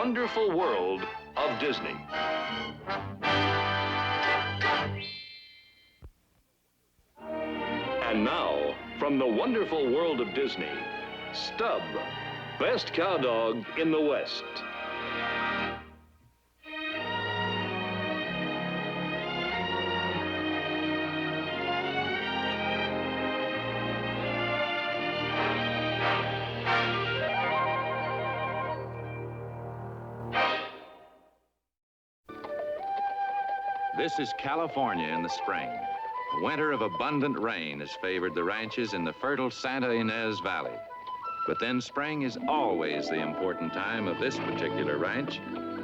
wonderful world of Disney. And now, from the wonderful world of Disney, Stub, best cow dog in the West. This is California in the spring. A winter of abundant rain has favored the ranches in the fertile Santa Ynez Valley. But then spring is always the important time of this particular ranch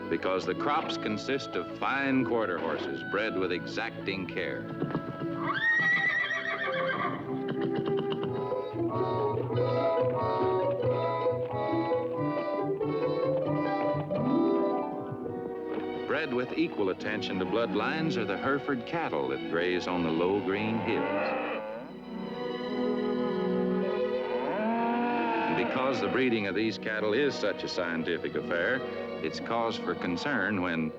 because the crops consist of fine quarter horses bred with exacting care. Bred with equal attention to bloodlines are the Hereford cattle that graze on the low green hills. And because the breeding of these cattle is such a scientific affair, it's cause for concern when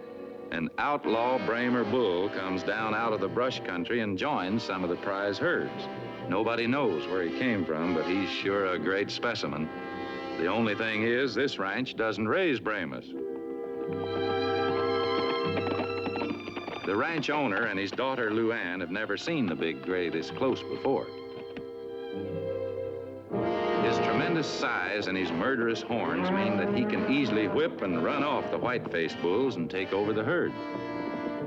an outlaw Brahma bull comes down out of the brush country and joins some of the prize herds. Nobody knows where he came from, but he's sure a great specimen. The only thing is, this ranch doesn't raise Brahmas. The ranch owner and his daughter Luann have never seen the big gray this close before. His tremendous size and his murderous horns mean that he can easily whip and run off the white-faced bulls and take over the herd.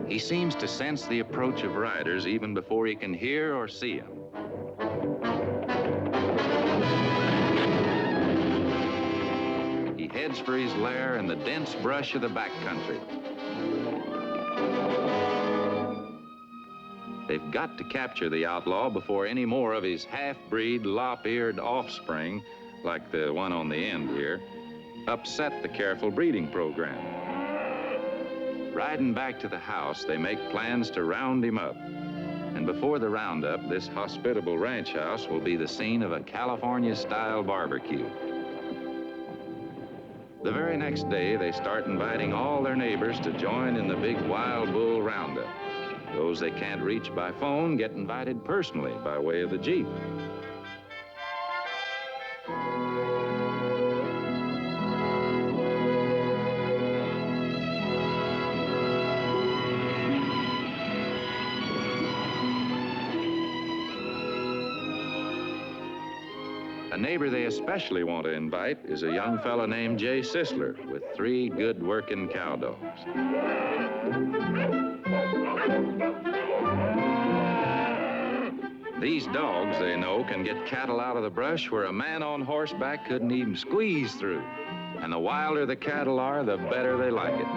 He seems to sense the approach of riders even before he can hear or see them. He heads for his lair in the dense brush of the backcountry. They've got to capture the outlaw before any more of his half-breed, lop-eared offspring, like the one on the end here, upset the careful breeding program. Riding back to the house, they make plans to round him up. And before the roundup, this hospitable ranch house will be the scene of a California-style barbecue. The very next day, they start inviting all their neighbors to join in the big wild bull roundup. Those they can't reach by phone get invited personally by way of the Jeep. A neighbor they especially want to invite is a young fellow named Sisler with 3 good working cow dogs. These dogs, they know, can get cattle out of the brush where a man on horseback couldn't even squeeze through. And the wilder the cattle are, the better they like it.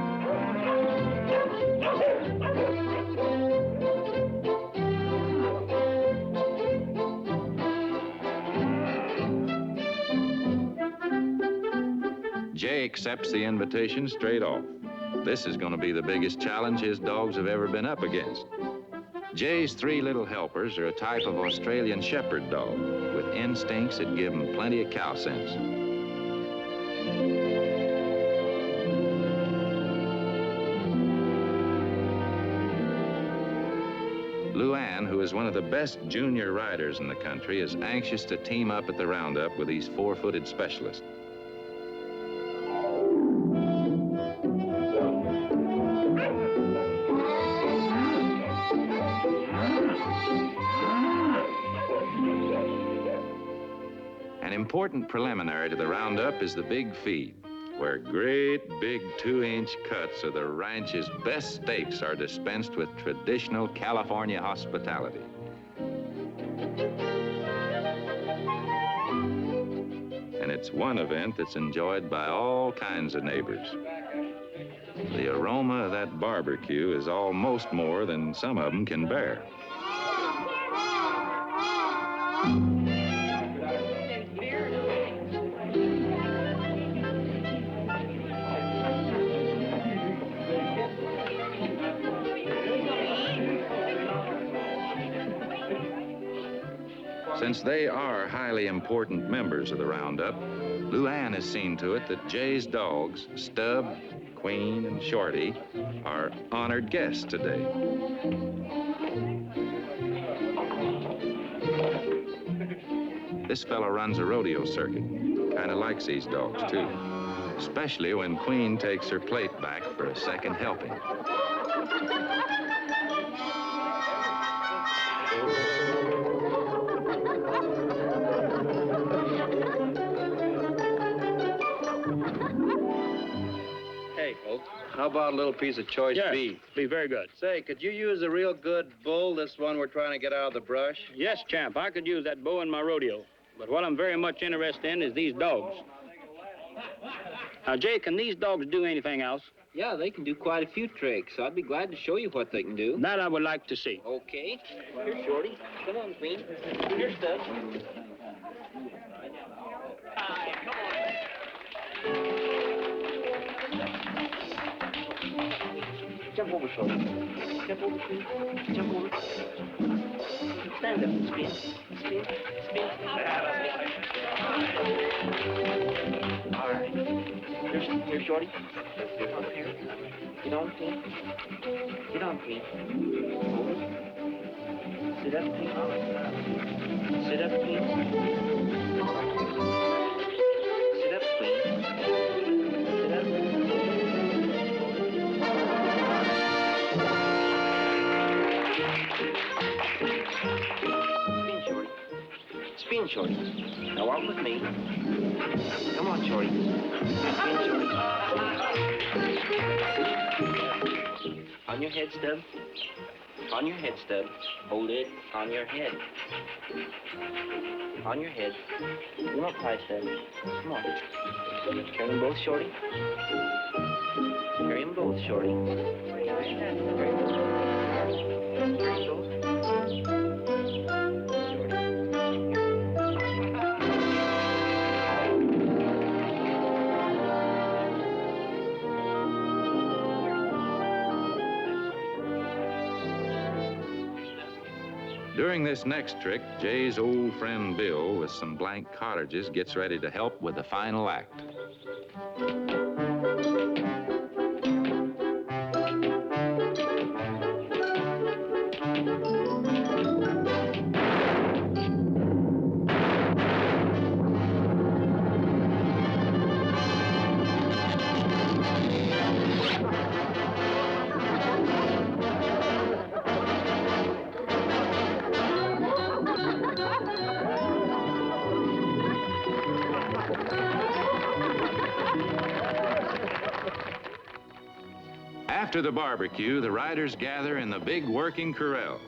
Jay accepts the invitation straight off. This is going to be the biggest challenge his dogs have ever been up against. Jay's 3 little helpers are a type of Australian shepherd dog with instincts that give him plenty of cow sense. Luann, who is one of the best junior riders in the country, is anxious to team up at the roundup with these 4-footed specialists. An important preliminary to the roundup is the big feed, where great big 2-inch cuts of the ranch's best steaks are dispensed with traditional California hospitality. And it's one event that's enjoyed by all kinds of neighbors. The aroma of that barbecue is almost more than some of them can bear. Since they are highly important members of the roundup, Luann has seen to it that Jay's dogs, Stub, Queen, and Shorty, are honored guests today. This fellow runs a rodeo circuit. Kind of likes these dogs, too. Especially when Queen takes her plate back for a second helping. Hey, Walt, how about a little piece of choice beef? Be very good. Say, could you use a real good bull, this one we're trying to get out of the brush? Yes, champ, I could use that bow in my rodeo. But what I'm very much interested in is these dogs. Now, Jay, can these dogs do anything else? Yeah, they can do quite a few tricks. I'd be glad to show you what they can do. That I would like to see. Okay. Here's Shorty. Come on, Queen. Here's Stub. Jump over, Shorty. Jump over, Queen. Jump over. Stand up and spin. Spin. Spin. All right. Here's Shorty. Up here. Get on, Queen. Get on, Queen. Over. Sit up, Queen. Sit up, Queen. Sit up, Queen. Sit up. Spin, Shorty. Spin, Shorty. Now walk with me. Come on, Shorty. Spin, Shorty. On your head, Stub. On your head, Stub. Hold it on your head. On your head. Come up high, Stub. Come on. Carry them both, Shorty. Carry them both, Shorty. Carry them both. During this next trick, Jay's old friend Bill, with some blank cartridges, gets ready to help with the final act. After the barbecue, the riders gather in the big working corral.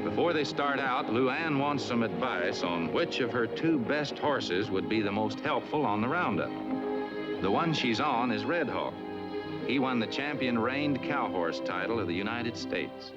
Before they start out, Luann wants some advice on which of her two best horses would be the most helpful on the roundup. The one she's on is Red Hawk. He won the champion reined cow horse title of the United States.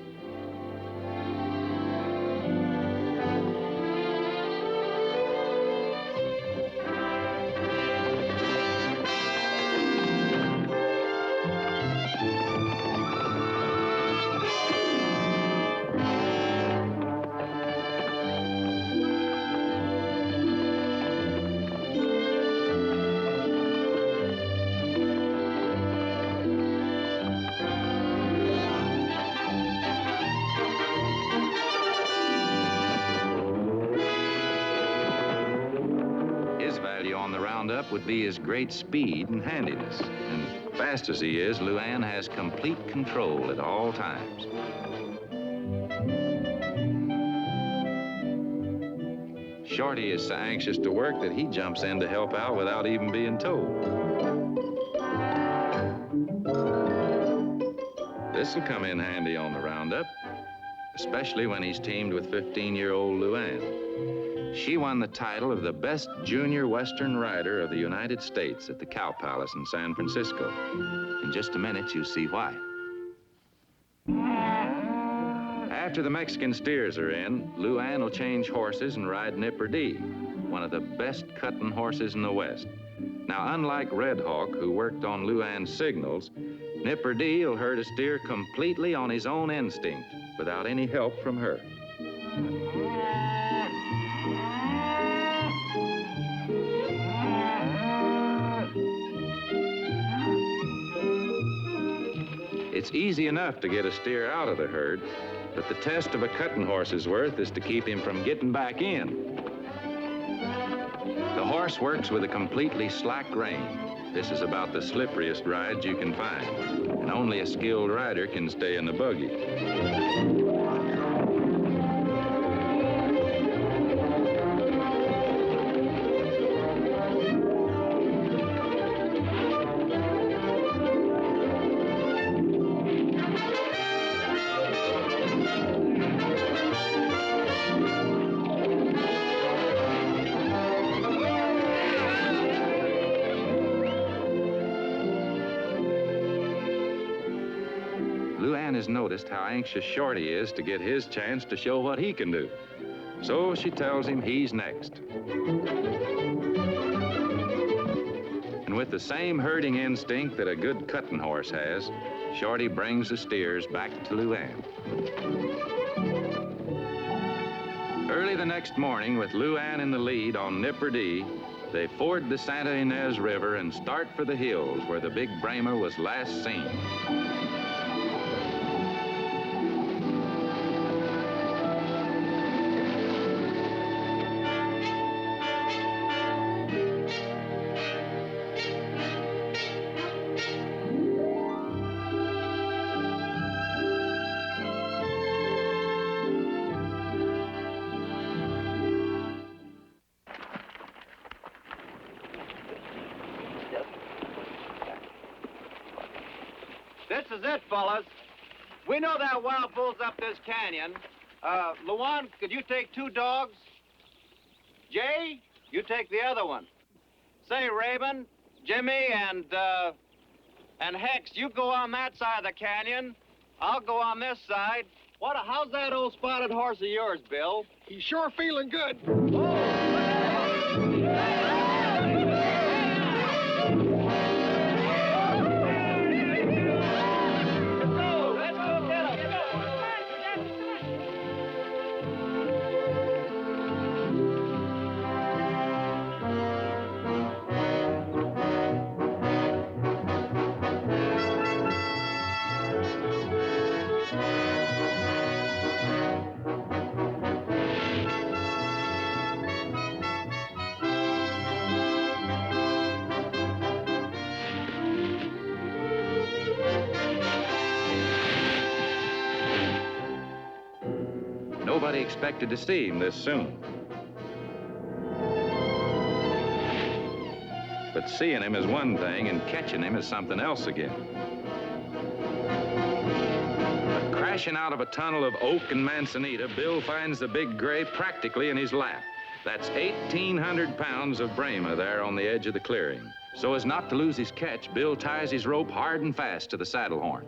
Would be his great speed and handiness. And fast as he is, Luann has complete control at all times. Shorty is so anxious to work that he jumps in to help out without even being told. This will come in handy on the roundup, especially when he's teamed with 15-year-old Luann. She won the title of the best junior Western rider of the United States at the Cow Palace in San Francisco. In just a minute, you'll see why. After the Mexican steers are in, Luann will change horses and ride Nipper D, one of the best cutting horses in the West. Now, unlike Red Hawk, who worked on Luann's signals, Nipper D will herd a steer completely on his own instinct, without any help from her. It's easy enough to get a steer out of the herd, but the test of a cutting horse's worth is to keep him from getting back in. The horse works with a completely slack rein. This is about the slipperiest ride you can find, and only a skilled rider can stay in the buggy. Luann has noticed how anxious Shorty is to get his chance to show what he can do. So she tells him he's next. And with the same herding instinct that a good cutting horse has, Shorty brings the steers back to Luann. Early the next morning, with Luann in the lead on Nipper D, they ford the Santa Ynez River and start for the hills where the big Brahma was last seen. This is it, fellas. We know that wild bull's up this canyon. Luann, could you take 2 dogs? Jay, you take the other one. Say, Raven, Jimmy, and Hex, you go on that side of the canyon. I'll go on this side. How's that old spotted horse of yours, Bill? He's sure feeling good. Nobody expected to see him this soon. But seeing him is one thing, and catching him is something else again. But crashing out of a tunnel of oak and manzanita, Bill finds the big gray practically in his lap. That's 1,800 pounds of Brahma there on the edge of the clearing. So as not to lose his catch, Bill ties his rope hard and fast to the saddle horn.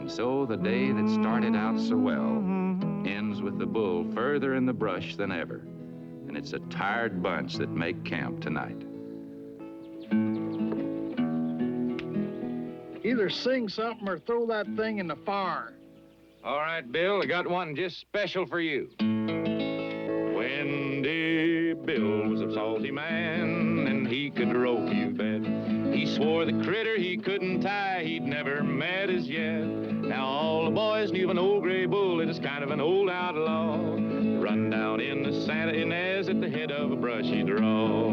So the day that started out so well ends with the bull further in the brush than ever. And it's a tired bunch that make camp tonight. Either sing something or throw that thing in the fire. All right, Bill, I got one just special for you. Windy Bill was a salty man, and he could rope, you bet. He swore the critter he couldn't tie, he'd never met as yet. Now all the boys knew of an old gray bull, it is kind of an old outlaw. Run down in the Santa Ynez at the head of a brushy draw.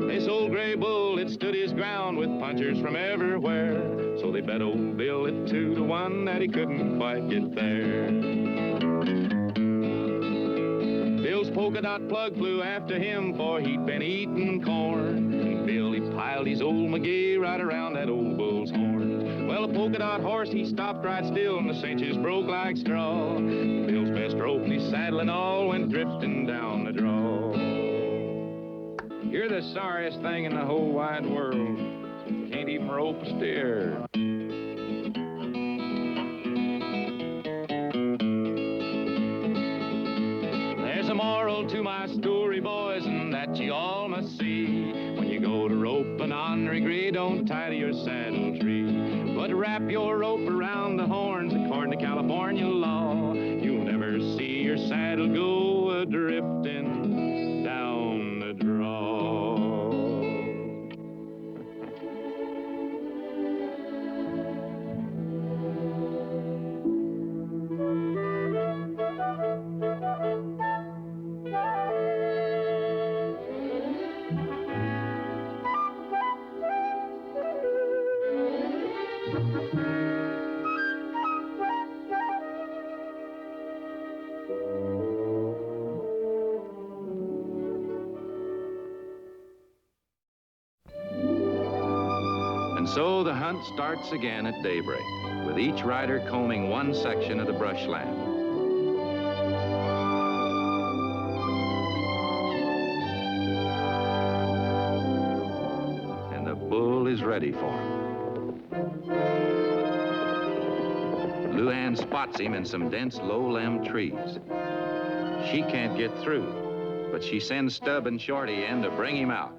This old gray bull, it stood his ground with punchers from everywhere. So they bet old Bill at 2-1 that he couldn't quite get there. Bill's polka dot plug flew after him, for he'd been eating corn. And Bill, he piled his old McGee right around that old bull's horn. Well, the polka dot horse, he stopped right still, and the cinches broke like straw. Bill's best rope and his saddle and all went drifting down the draw. You're the sorriest thing in the whole wide world. Can't even rope a steer. There's a moral to my story, boys, and that you all must see. When you go to rope an ornery gray, don't tie to your saddle tree, but wrap your rope around the horns according to California law. You'll never see your saddle go a-drifting down the draw. And so the hunt starts again at daybreak, with each rider combing one section of the brushland. And the bull is ready for him. Luann spots him in some dense low-limbed trees. She can't get through, but she sends Stub and Shorty in to bring him out.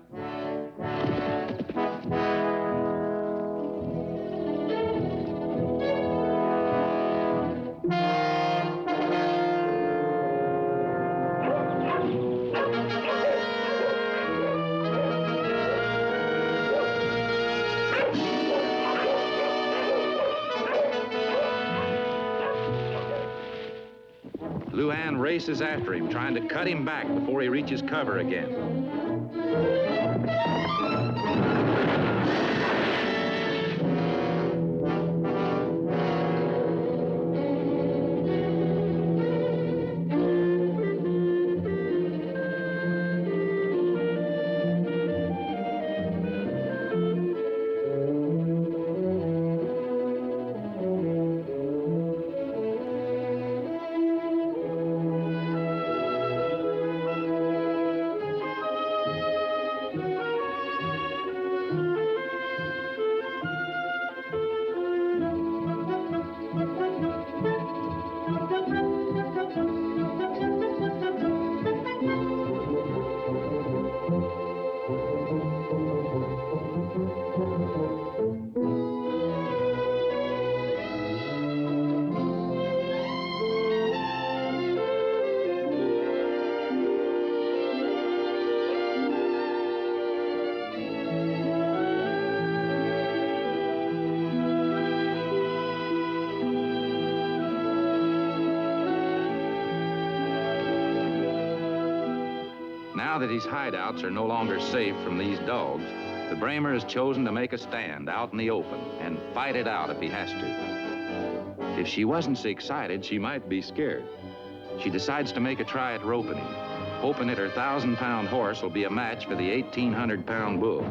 Luann races after him, trying to cut him back before he reaches cover again. Now that his hideouts are no longer safe from these dogs, the Brahma has chosen to make a stand out in the open and fight it out if he has to. If she wasn't so excited, she might be scared. She decides to make a try at roping him, hoping that her 1,000-pound horse will be a match for the 1,800-pound bull.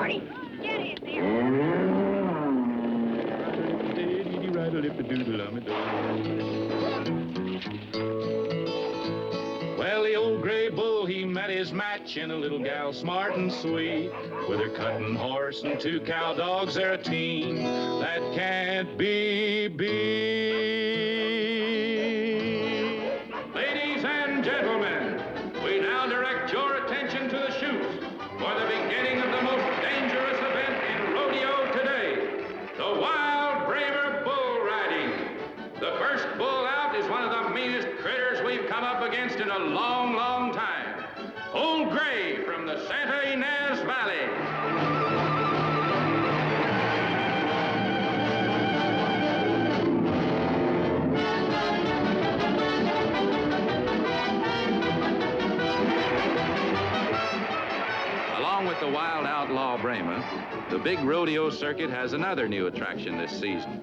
Shorty, get in there. Well, the old gray bull, he met his match in a little gal smart and sweet. With her cutting horse and 2 cow dogs, they're a team that can't be beat. Ladies and gentlemen, we now direct your attention to the chute for the beginning of the most dangerous event in rodeo today, the wild Brahma bull riding. The first bull out is one of the meanest critters we've come up against in a long, long time. Old Gray from the Santa Ynez Valley. Along with the wild outlaw Brahma, the big rodeo circuit has another new attraction this season.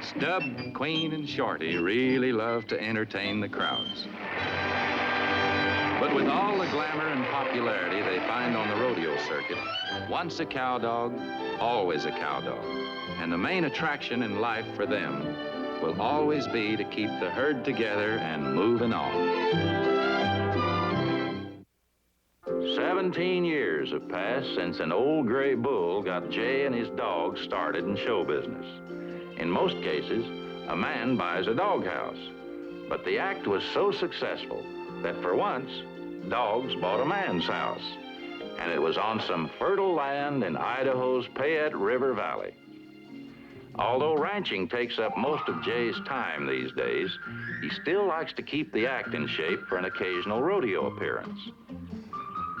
Stub, Queen, and Shorty really love to entertain the crowds. But with all the glamour and popularity they find on the rodeo circuit, once a cow dog, always a cow dog. And the main attraction in life for them will always be to keep the herd together and moving on. 17 years have passed since an old gray bull got Jay and his dogs started in show business. In most cases, a man buys a doghouse. But the act was so successful that for once, dogs bought a man's house. And it was on some fertile land in Idaho's Payette River Valley. Although ranching takes up most of Jay's time these days, he still likes to keep the act in shape for an occasional rodeo appearance.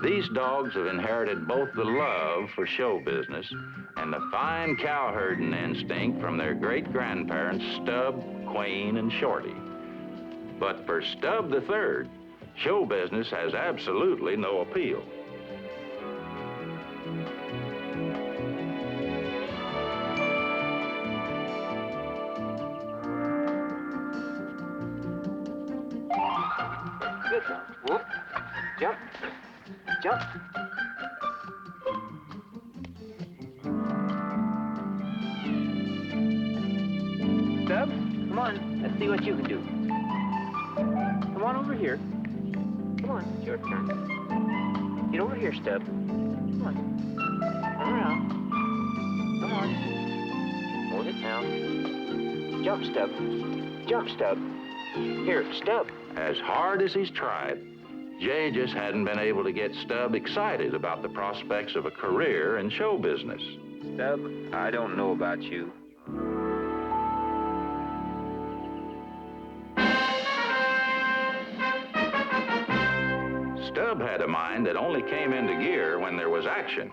These dogs have inherited both the love for show business and the fine cow herding instinct from their great-grandparents, Stub, Queen, and Shorty. But for Stub the Third, show business has absolutely no appeal. Good one. Whoop. Jump. Jump. Stub, come on. Let's see what you can do. Come on over here. Come on, it's your turn. Get over here, Stub. Come on. Turn around. Come on. Hold it now. Jump, Stub. Jump, Stub. Here, Stub. As hard as he's tried, Jay just hadn't been able to get Stub excited about the prospects of a career in show business. Stub, I don't know about you. Stub had a mind that only came into gear when there was action.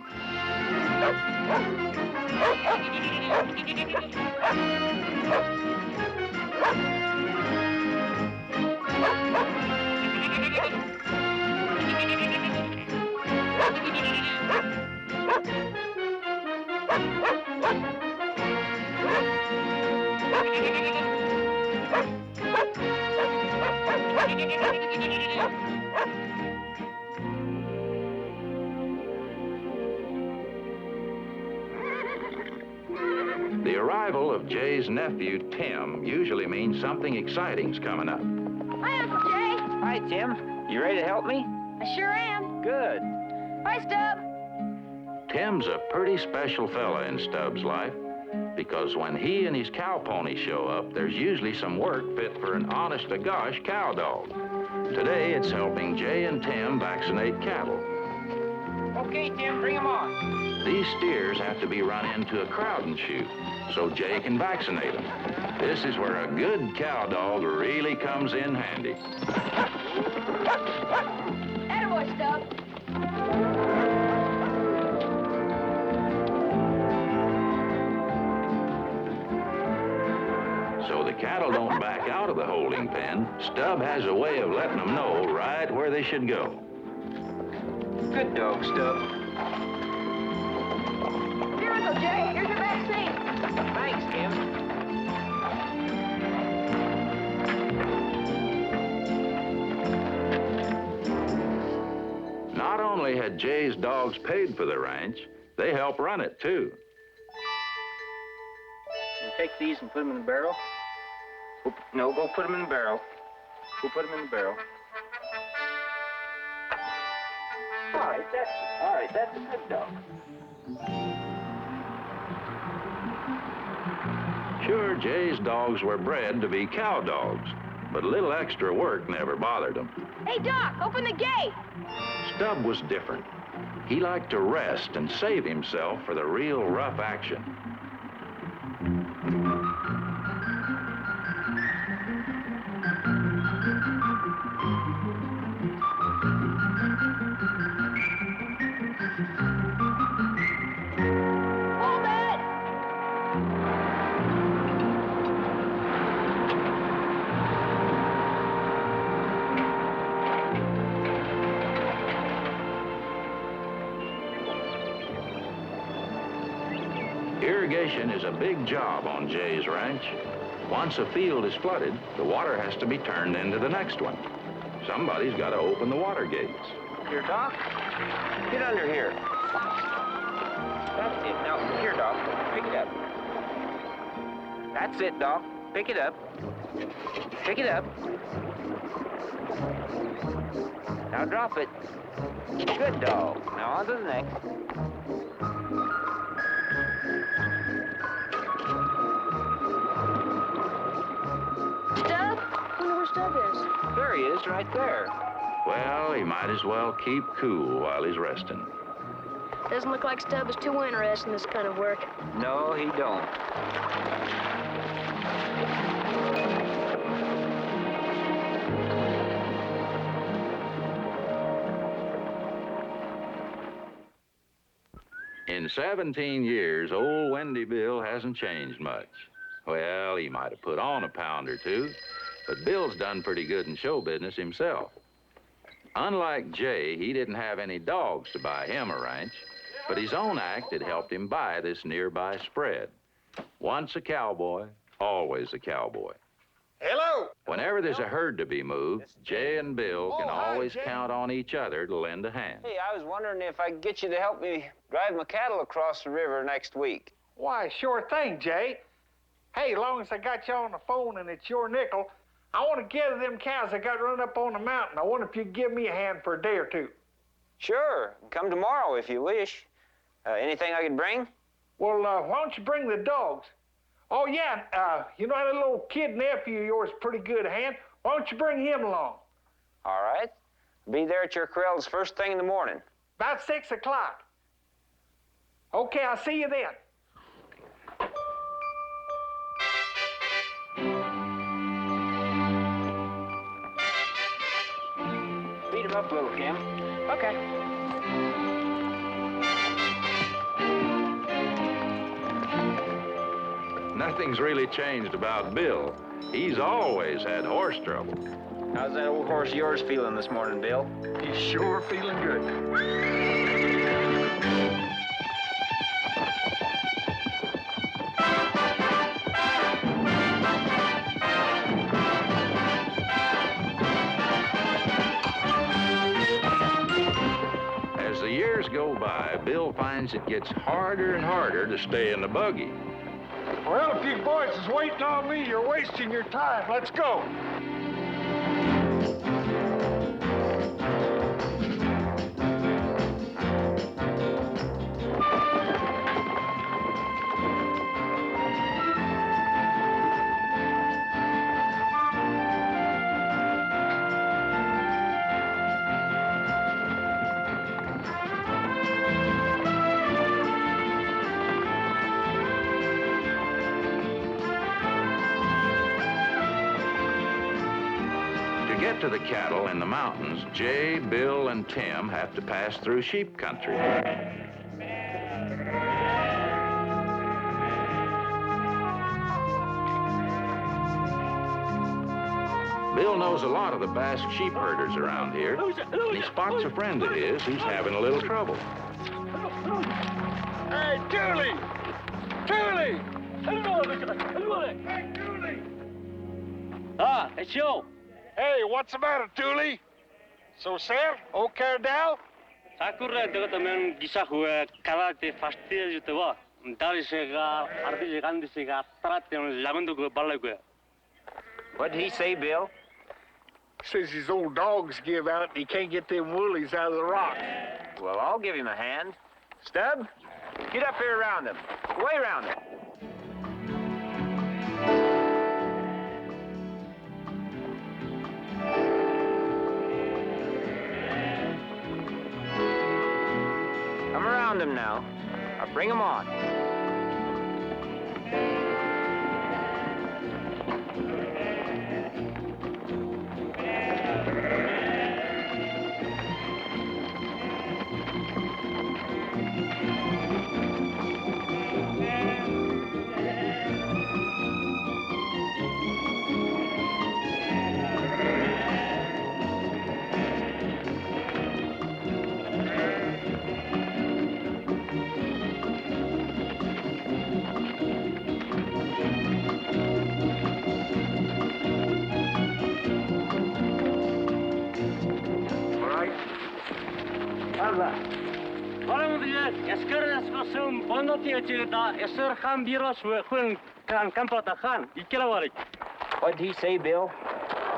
The arrival of Jay's nephew, Tim, usually means something exciting's coming up. Hi, Uncle Jay. Hi, Tim. You ready to help me? I sure am. Good. Hi, Stub. Tim's a pretty special fella in Stub's life, because when he and his cow pony show up, there's usually some work fit for an honest-to-gosh cow dog. Today, it's helping Jay and Tim vaccinate cattle. Okay, Tim, bring them on. These steers have to be run into a crowding chute so Jay can vaccinate them. This is where a good cow dog really comes in handy. Attaboy, Stub. So the cattle cattle don't back out of the holding pen, Stub has a way of letting them know right where they should go. Good dog, Stub. Here, Uncle Jay. Here's your vaccine. Thanks, Kim. Not only had Jay's dogs paid for the ranch, they help run it too. You take these and put them in the barrel. No, go put them in the barrel. Go put them in the barrel. All right, that's a good dog. Sure, Jay's dogs were bred to be cow dogs, but a little extra work never bothered them. Hey, Doc, open the gate. Stub was different. He liked to rest and save himself for the real rough action. Hold it. Irrigation is a big job on Jay's ranch. Once a field is flooded, the water has to be turned into the next one. Somebody's got to open the water gates. Here, Doc. Get under here. That's it. Now, here, Doc. Pick it up. That's it, Doc. Pick it up. Pick it up. Now drop it. Good dog. Now on to the next. Stub? Wonder where Stub is. There he is, right there. Well, he might as well keep cool while he's resting. Doesn't look like Stub is too interested in this kind of work. No, he don't. In 17 years, old Wendy Bill hasn't changed much. Well, he might have put on a pound or two, but Bill's done pretty good in show business himself. Unlike Jay, he didn't have any dogs to buy him a ranch, but his own act had helped him buy this nearby spread. Once a cowboy, always a cowboy. Hello. Whenever there's a herd to be moved, Jay and Bill can always count on each other to lend a hand. Hey, I was wondering if I could get you to help me drive my cattle across the river next week. Why, sure thing, Jay. Hey, as long as I got you on the phone and it's your nickel, I want to gather them cows I got run up on the mountain. I wonder if you'd give me a hand for a day or two. Sure. Come tomorrow if you wish. Anything I could bring? Well, why don't you bring the dogs? Oh, yeah, you know that little kid nephew of yours is pretty good hand. Why don't you bring him along? All right. Be there at your corrals first thing in the morning. About 6 o'clock. Okay, I'll see you then. Beat him up a little, Kim. Okay. Nothing's really changed about Bill. He's always had horse trouble. How's that old horse of yours feeling this morning, Bill? He's sure feeling good. As the years go by, Bill finds it gets harder and harder to stay in the buggy. Well, if you boys is waiting on me, you're wasting your time. Let's go. To get to the cattle in the mountains, Jay, Bill, and Tim have to pass through sheep country. Bill knows a lot of the Basque sheep herders around here. And he spots a friend of his who's having a little trouble. Hey, Dooley! Dooley! Hey, Dooley! Ah, it's you. Hey, what's the matter, Dooley? So sad? Okay, Dal? Sakura teman kisah gue karate pasti itu wah. Dari sega arti kan di sega terat yang lagun tu gue balik gue. What did he say, Bill? Says his old dogs give out and he can't get them woolies out of the rocks. Well, I'll give him a hand. Stub, get up here around him. Way around him. Come around him now. I'll bring him on. Waarom moet je eskeren zo'n bondje dat eser gaan biros we gewoon kan kampen te gaan? Die killer wat ik. What did he say, Bill?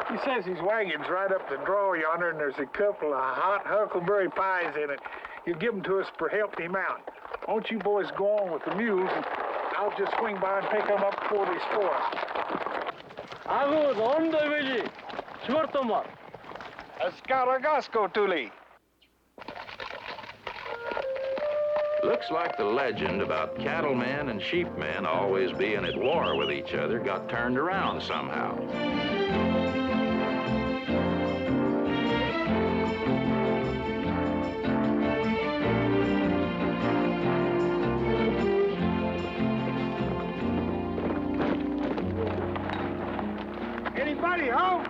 He says his wagon's right up the draw yonder and there's a couple of hot huckleberry pies in it. He'll give them to us for helping him out. Won't you boys go on with the mules and I'll just swing by and pick them up before they spoil. Agu on the village. Shortomar. Escaragasko, Dooley. Looks like the legend about cattlemen and sheepmen always being at war with each other got turned around somehow. Anybody home?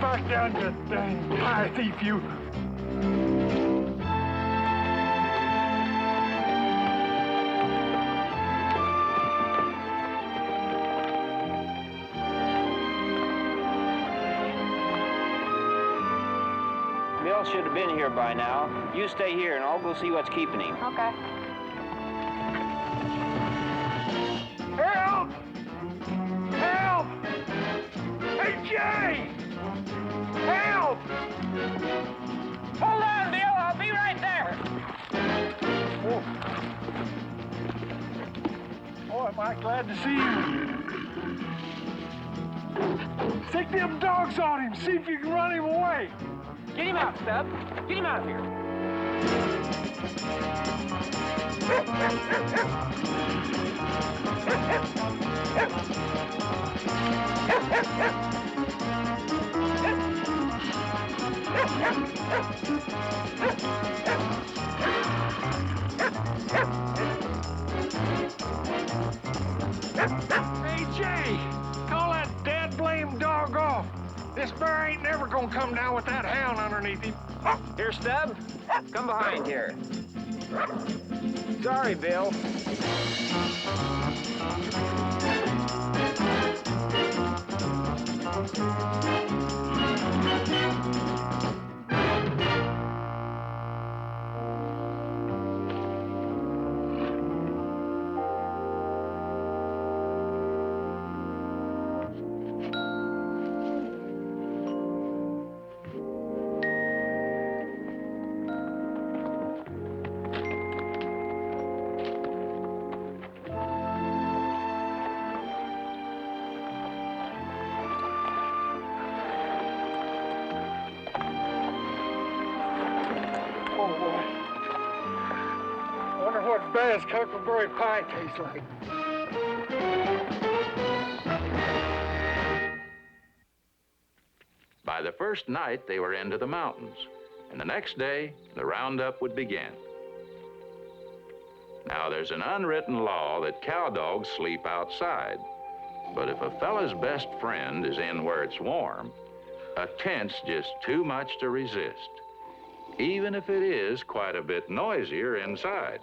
Back down, you dang pie thief, you. Bill should have been here by now. You stay here and I'll go see what's keeping him. Okay. Help! Help! Hey, Jay! Help! Hold on, Bill. I'll be right there. Oh, am I glad to see you. Stick them dogs on him. See if you can run him away. Get him out, Stub. Get him out of here. Hey, Jay, call that dad-blamed dog off. This bear ain't never gonna come down with that hound underneath him. Here, Stub. Come behind here. Sorry, Bill. best huckleberry pie tastes like. By the first night, they were into the mountains, and the next day, the roundup would begin. Now, there's an unwritten law that cow dogs sleep outside, but if a fella's best friend is in where it's warm, a tent's just too much to resist, even if it is quite a bit noisier inside.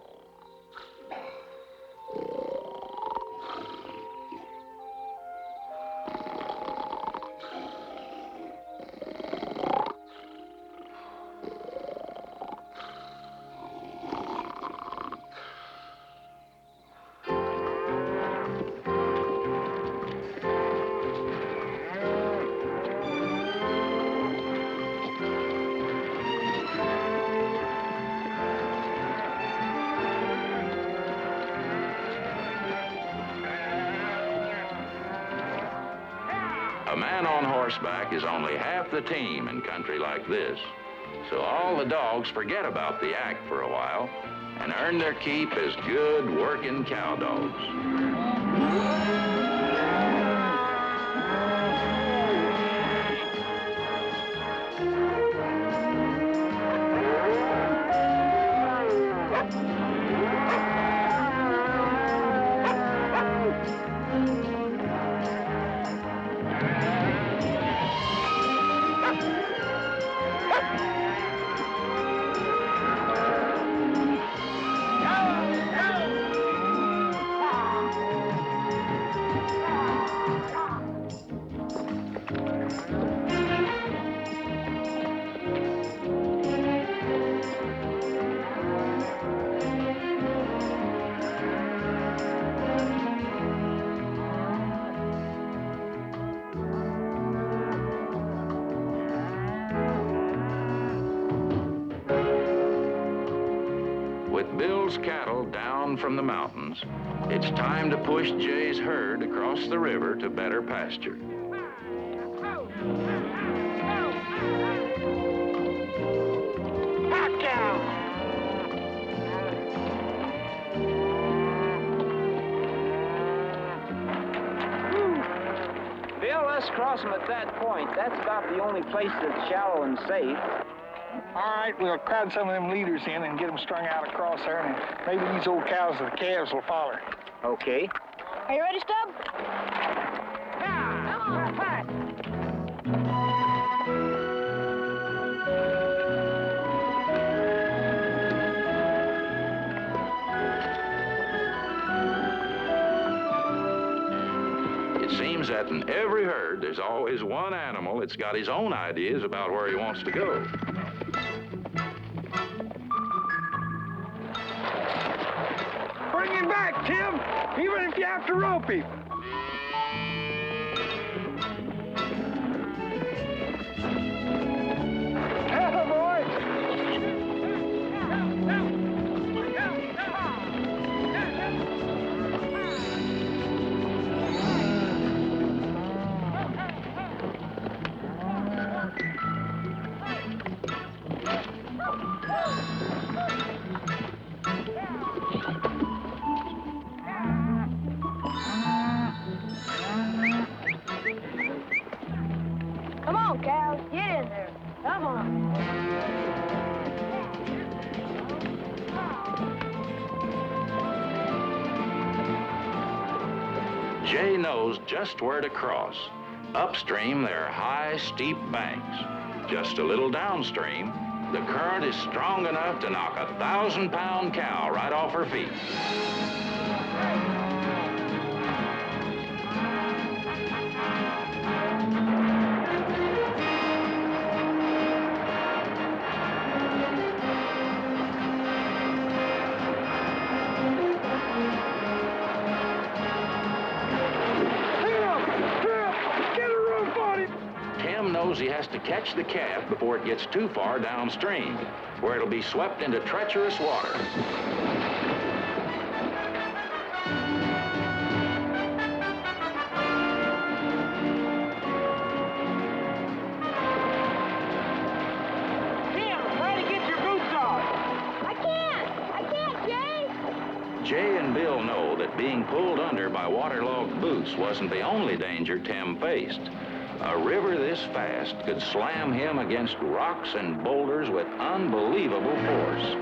A man on horseback is only half the team in country like this, so all the dogs forget about the act for a while and earn their keep as good working cow dogs. With Bill's cattle down from the mountains, it's time to push Jay's herd across the river to better pasture. Bill, let's cross them at that point. That's about the only place that's shallow and safe. All right, we'll crowd some of them leaders in and get them strung out across there, and maybe these old cows or the calves will follow. Are Okay. you ready, Stub? Come on, fight! It seems that in every herd, there's always one animal that's got his own ideas about where he wants to go. Bring him back, Tim, even if you have to rope him. Attaboy! Come on, cows. Get in there. Come on. Jay knows just where to cross. Upstream, there are high, steep banks. Just a little downstream, the current is strong enough to knock a 1,000-pound cow right off her feet. He has to catch the calf before it gets too far downstream, where it'll be swept into treacherous water. Tim, try to get your boots off. I can't, Jay. that being pulled under by waterlogged boots wasn't the only danger Tim faced. A river this fast could slam him against rocks and boulders with unbelievable force.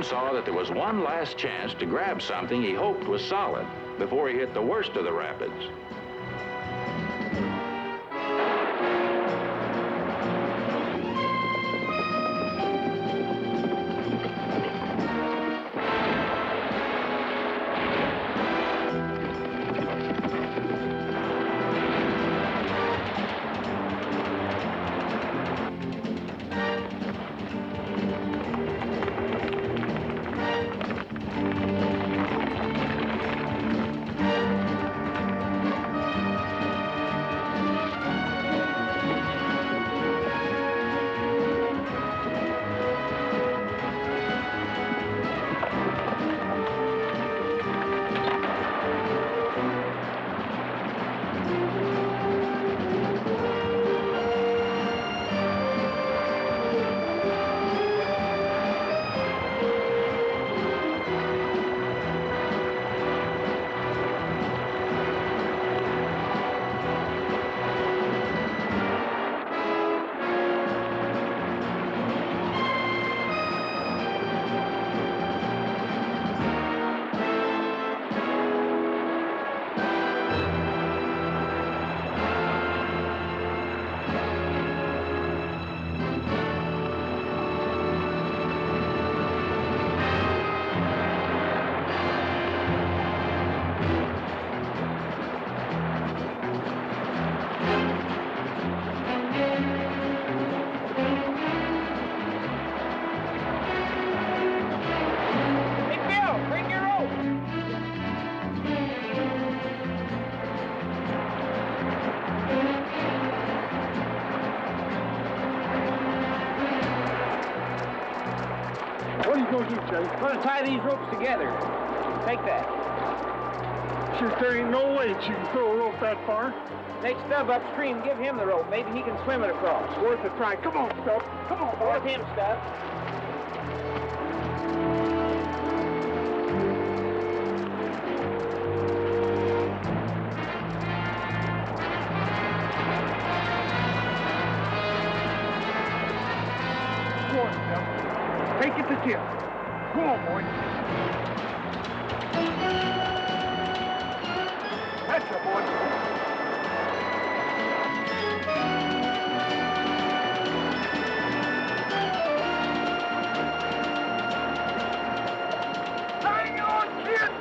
Saw that there was one last chance to grab something he hoped was solid before he hit the worst of the rapids. I'm going to tie these ropes together. Take that. Since there ain't no way that you can throw a rope that far. Take Stub upstream. Give him the rope. Maybe he can swim it across. It's worth a try. Come on, Stub. Come on, boy. With him, Stub. Go on, Stub. Take it to Tim. Go on, boy. That's a boy. Hang on, kid!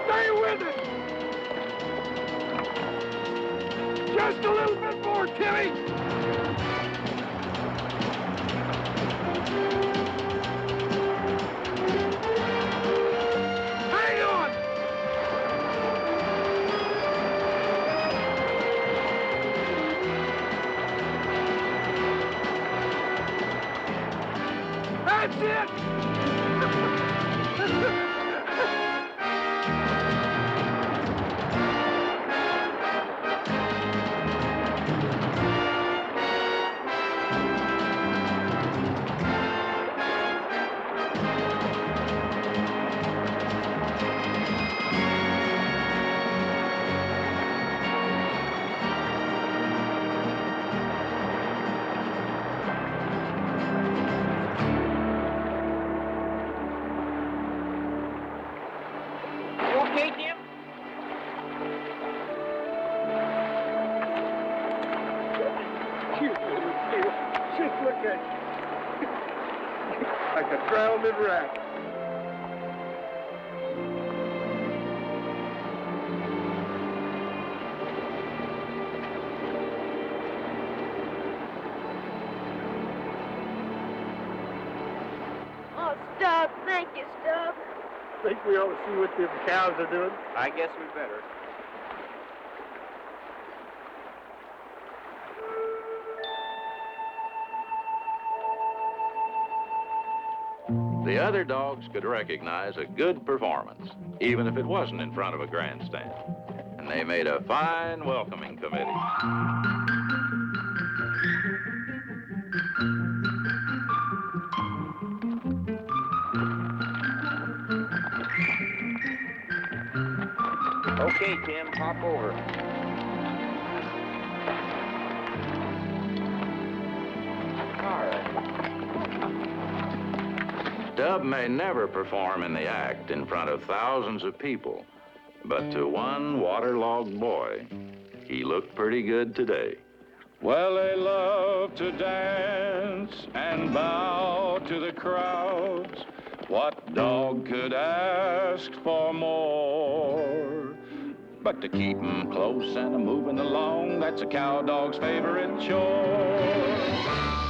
Stay with it! Just a little bit more, Timmy! That's it! Okay, Tim? Just look at you. Like a drowning rat. Think we ought to see what them cows are doing? I guess we better. The other dogs could recognize a good performance, even if it wasn't in front of a grandstand. And they made a fine welcoming committee. Okay, Tim, hop over. All right. Stub may never perform in the act in front of thousands of people, but to one waterlogged boy, he looked pretty good today. Well, they love to dance and bow to the crowds. What dog could ask for more? But to keep 'em close and a moving along, that's a cow dog's favorite chore.